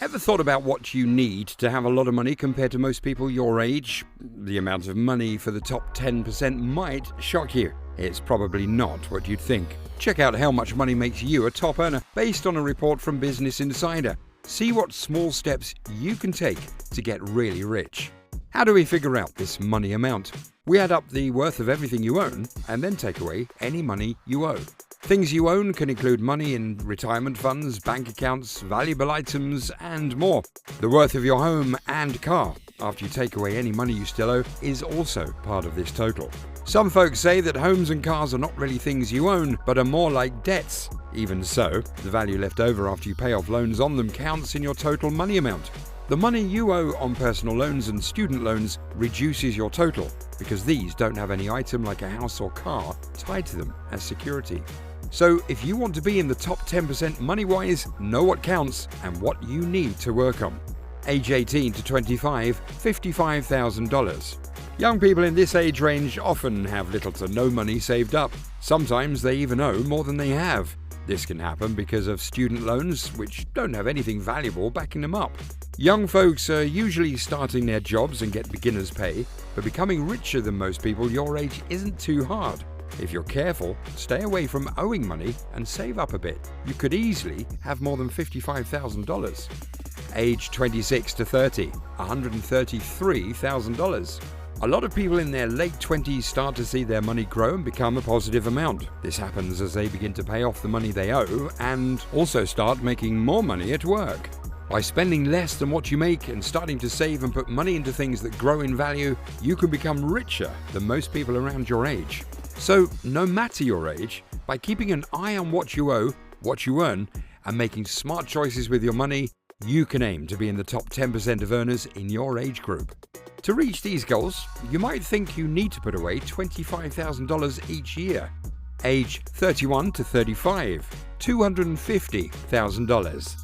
Ever thought about what you need to have a lot of money compared to most people your age? The amount of money for the top 10% might shock you. It's probably not what you'd think. Check out how much money makes you a top earner based on a report from Business Insider. See what small steps you can take to get really rich. How do we figure out this money amount? We add up the worth of everything you own and then take away any money you owe. Things you own can include money in retirement funds, bank accounts, valuable items, and more. The worth of your home and car, after you take away any money you still owe, is also part of this total. Some folks say that homes and cars are not really things you own, but are more like debts. Even so, the value left over after you pay off loans on them counts in your total money amount. The money you owe on personal loans and student loans reduces your total, because these don't have any item like a house or car tied to them as security. So if you want to be in the top 10% money-wise, know what counts and what you need to work on. Age 18 to 25, $55,000. Young people in this age range often have little to no money saved up. Sometimes they even owe more than they have. This can happen because of student loans, which don't have anything valuable backing them up. Young folks are usually starting their jobs and get beginner's pay, but becoming richer than most people your age isn't too hard. If you're careful, stay away from owing money and save up a bit. You could easily have more than $55,000. Age 26 to 30, $133,000. A lot of people in their late 20s start to see their money grow and become a positive amount. This happens as they begin to pay off the money they owe and also start making more money at work. By spending less than what you make and starting to save and put money into things that grow in value, you can become richer than most people around your age. So, no matter your age, by keeping an eye on what you owe, what you earn, and making smart choices with your money, you can aim to be in the top 10% of earners in your age group. To reach these goals, you might think you need to put away $25,000 each year. Age 31 to 35, $250,000.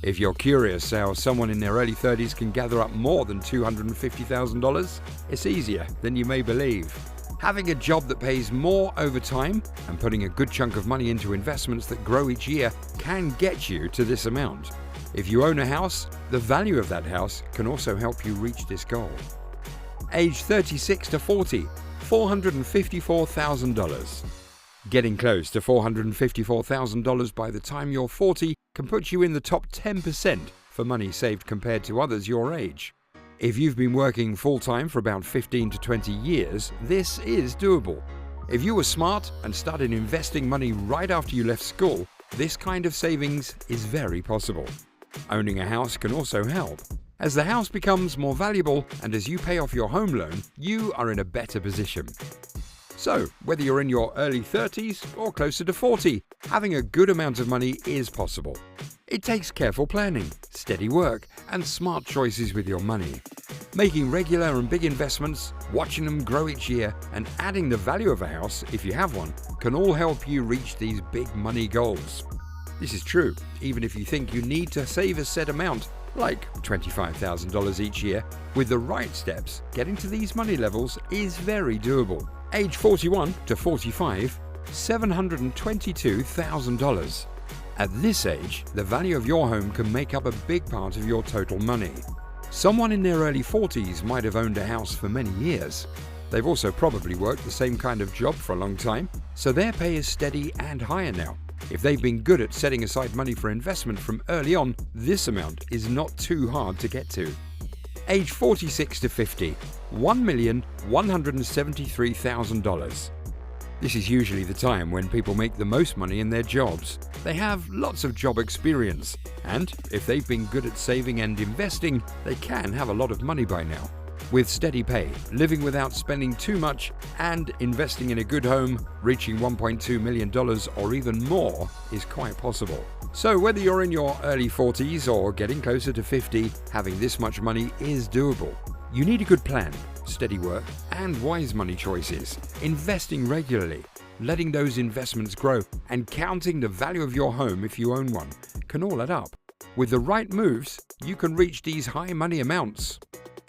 If you're curious how someone in their early 30s can gather up more than $250,000, it's easier than you may believe. Having a job that pays more over time and putting a good chunk of money into investments that grow each year can get you to this amount. If you own a house, the value of that house can also help you reach this goal. Age 36 to 40, $454,000. Getting close to $454,000 by the time you're 40 can put you in the top 10% for money saved compared to others your age. If you've been working full-time for about 15 to 20 years, this is doable. If you were smart and started investing money right after you left school, this kind of savings is very possible. Owning a house can also help. As the house becomes more valuable and as you pay off your home loan, you are in a better position. So, whether you're in your early 30s or closer to 40, having a good amount of money is possible. It takes careful planning, steady work, and smart choices with your money. Making regular and big investments, watching them grow each year, and adding the value of a house, if you have one, can all help you reach these big money goals. This is true, even if you think you need to save a set amount, like $25,000 each year. With the right steps, getting to these money levels is very doable. Age 41 to 45, $722,000. At this age, the value of your home can make up a big part of your total money. Someone in their early 40s might have owned a house for many years. They've also probably worked the same kind of job for a long time, so their pay is steady and higher now. If they've been good at setting aside money for investment from early on, this amount is not too hard to get to. Age 46 to 50, $1,173,000. This is usually the time when people make the most money in their jobs. They have lots of job experience, and if they've been good at saving and investing, they can have a lot of money by now. With steady pay, living without spending too much, and investing in a good home, reaching $1.2 million or even more is quite possible. So whether you're in your early 40s or getting closer to 50, having this much money is doable. You need a good plan, steady work, and wise money choices. Investing regularly, letting those investments grow, and counting the value of your home if you own one can all add up. With the right moves, you can reach these high money amounts.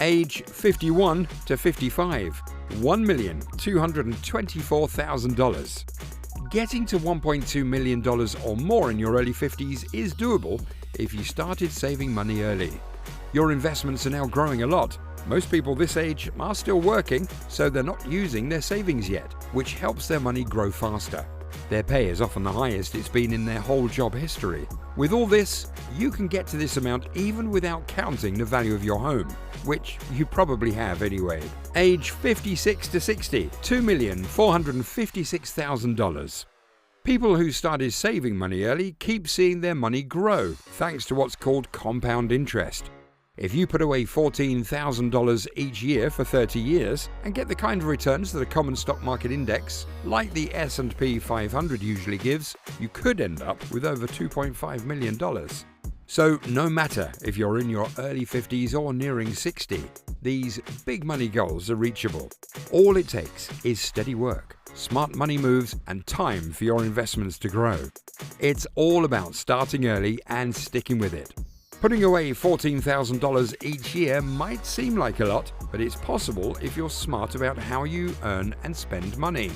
Age 51 to 55, $1,224,000. Getting to $1.2 million or more in your early 50s is doable if you started saving money early. Your investments are now growing a lot. Most people this age are still working, so they're not using their savings yet, which helps their money grow faster. Their pay is often the highest it's been in their whole job history. With all this, you can get to this amount even without counting the value of your home, which you probably have anyway. Age 56 to 60, $2,456,000. People who started saving money early keep seeing their money grow thanks to what's called compound interest. If you put away $14,000 each year for 30 years and get the kind of returns that a common stock market index, like the S&P 500 usually gives, you could end up with over $2.5 million. So no matter if you're in your early 50s or nearing 60, these big money goals are reachable. All it takes is steady work, smart money moves, and time for your investments to grow. It's all about starting early and sticking with it. Putting away $14,000 each year might seem like a lot, but it's possible if you're smart about how you earn and spend money.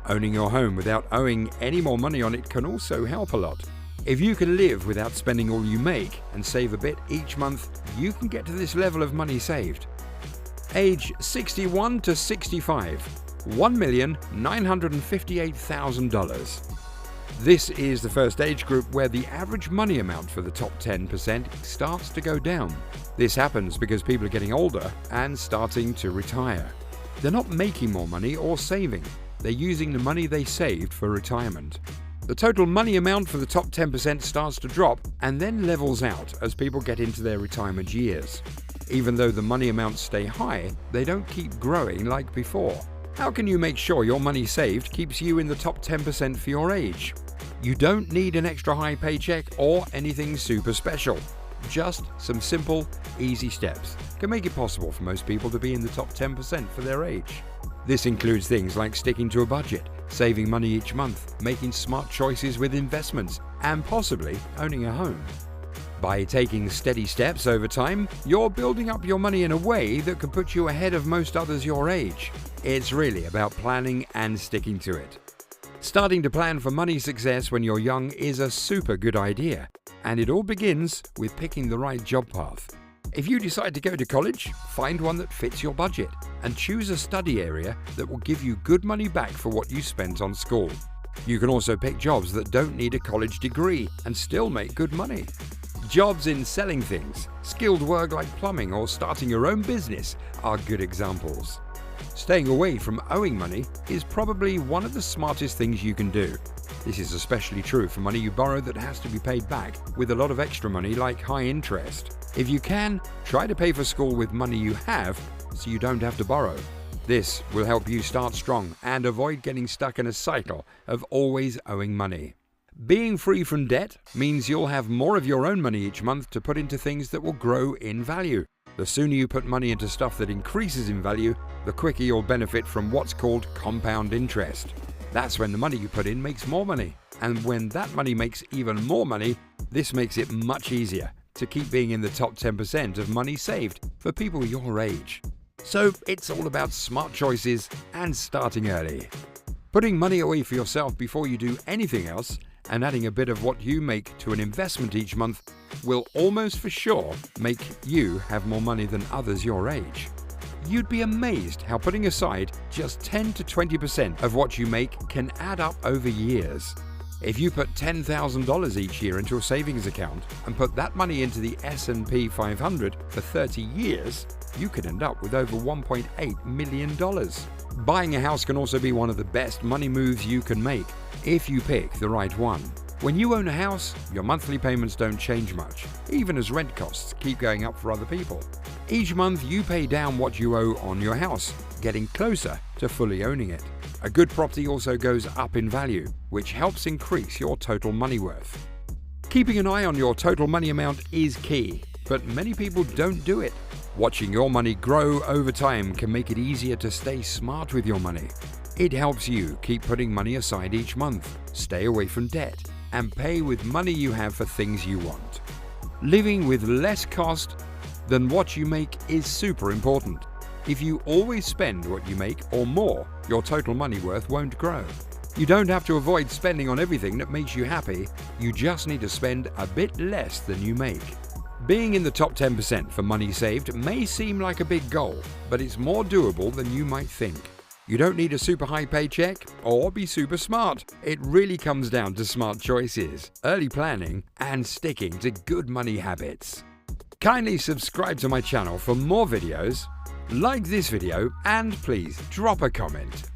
Owning your home without owing any more money on it can also help a lot. If you can live without spending all you make and save a bit each month, you can get to this level of money saved. Age 61 to 65, $1,958,000. This is the first age group where the average money amount for the top 10% starts to go down. This happens because people are getting older and starting to retire. They're not making more money or saving. They're using the money they saved for retirement. The total money amount for the top 10% starts to drop and then levels out as people get into their retirement years. Even though the money amounts stay high, they don't keep growing like before. How can you make sure your money saved keeps you in the top 10% for your age? You don't need an extra high paycheck or anything super special. Just some simple, easy steps can make it possible for most people to be in the top 10% for their age. This includes things like sticking to a budget, saving money each month, making smart choices with investments, and possibly owning a home. By taking steady steps over time, you're building up your money in a way that can put you ahead of most others your age. It's really about planning and sticking to it. Starting to plan for money success when you're young is a super good idea, and it all begins with picking the right job path. If you decide to go to college, find one that fits your budget and choose a study area that will give you good money back for what you spent on school. You can also pick jobs that don't need a college degree and still make good money. Jobs in selling things, skilled work like plumbing or starting your own business are good examples. Staying away from owing money is probably one of the smartest things you can do. This is especially true for money you borrow that has to be paid back with a lot of extra money like high interest. If you can, try to pay for school with money you have so you don't have to borrow. This will help you start strong and avoid getting stuck in a cycle of always owing money. Being free from debt means you'll have more of your own money each month to put into things that will grow in value. The sooner you put money into stuff that increases in value, the quicker you'll benefit from what's called compound interest. That's when the money you put in makes more money. And when that money makes even more money, this makes it much easier to keep being in the top 10% of money saved for people your age. So it's all about smart choices and starting early. Putting money away for yourself before you do anything else and adding a bit of what you make to an investment each month will almost for sure make you have more money than others your age. You'd be amazed how putting aside just 10 to 20% of what you make can add up over years. If you put $10,000 each year into a savings account and put that money into the S&P 500 for 30 years, you could end up with over $1.8 million. Buying a house can also be one of the best money moves you can make if you pick the right one. When you own a house, your monthly payments don't change much, even as rent costs keep going up for other people. Each month you pay down what you owe on your house, getting closer to fully owning it. A good property also goes up in value, which helps increase your total money worth. Keeping an eye on your total money amount is key, but many people don't do it. Watching your money grow over time can make it easier to stay smart with your money. It helps you keep putting money aside each month, stay away from debt, and pay with money you have for things you want. Living with less cost than what you make is super important. If you always spend what you make or more, your total money worth won't grow. You don't have to avoid spending on everything that makes you happy, you just need to spend a bit less than you make. Being in the top 10% for money saved may seem like a big goal, but it's more doable than you might think. You don't need a super high paycheck or be super smart. It really comes down to smart choices, early planning, and sticking to good money habits. Kindly subscribe to my channel for more videos, like this video, and please drop a comment.